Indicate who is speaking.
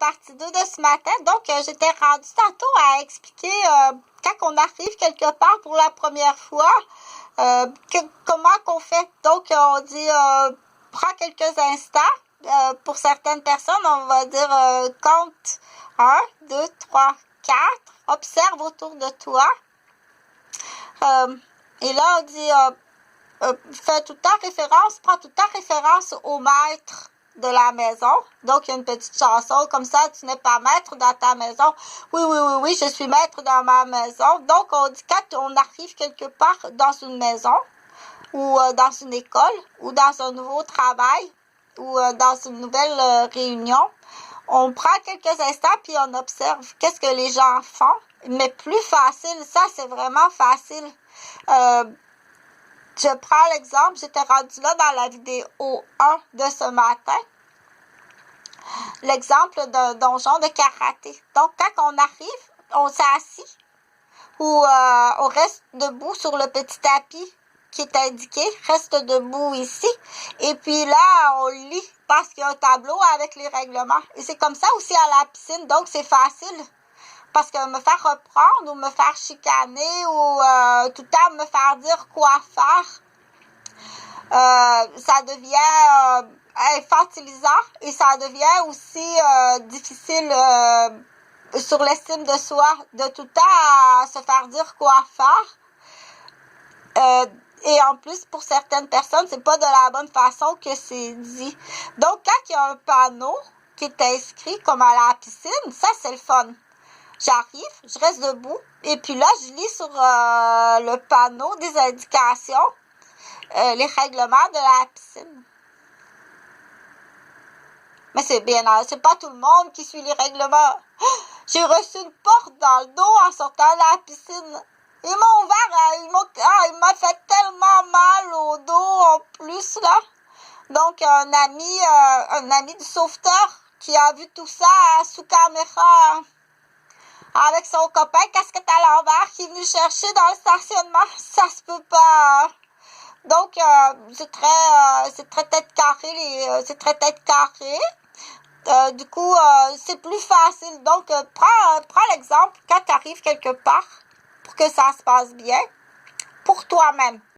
Speaker 1: partie 2 de ce matin. Donc, j'étais rendue tantôt à expliquer quand on arrive quelque part pour la première fois, comment qu'on fait. Donc, on dit, prends quelques instants. Pour certaines personnes, on va dire compte 1, 2, 3, 4. Observe autour de toi. Et là, on dit, fais tout le temps référence, prends tout le temps référence au maître de la maison. Donc, il y a une petite chanson comme ça, tu n'es pas maître dans ta maison. Oui, oui, oui, oui, je suis maître dans ma maison. Donc, on dit quand on arrive quelque part dans une maison ou dans une école ou dans un nouveau travail ou dans une nouvelle réunion, on prend quelques instants puis on observe qu'est-ce que les gens font. Mais plus facile, ça c'est vraiment facile. Je prends l'exemple, j'étais rendue là dans la vidéo 1 de ce matin. L'exemple d'un donjon de karaté. Donc, quand on arrive, on s'assit ou on reste debout sur le petit tapis qui est indiqué. Reste debout ici. Et puis là, on lit parce qu'il y a un tableau avec les règlements. Et c'est comme ça aussi à la piscine. Donc, c'est facile. Parce que me faire reprendre ou me faire chicaner ou tout le temps me faire dire quoi faire, ça devient infantilisant et ça devient aussi difficile sur l'estime de soi, de tout le temps se faire dire quoi faire. Et en plus, pour certaines personnes, c'est pas de la bonne façon que c'est dit. Donc, quand il y a un panneau qui est inscrit comme à la piscine, ça, c'est le fun. J'arrive, je reste debout, et puis là, je lis sur le panneau des indications, les règlements de la piscine. Mais c'est c'est pas tout le monde qui suit les règlements. J'ai reçu une porte dans le dos en sortant de la piscine. Ils m'ont ouvert, il m'a fait tellement mal au dos en plus, là. Donc, un ami du sauveteur qui a vu tout ça sous caméra, avec son copain casquette à l'envers qui est venu chercher dans le stationnement. Ça se peut pas. Donc, c'est très tête carrée. C'est très tête carrée. Du coup, c'est plus facile. Donc, prends l'exemple quand tu arrives quelque part pour que ça se passe bien pour toi-même.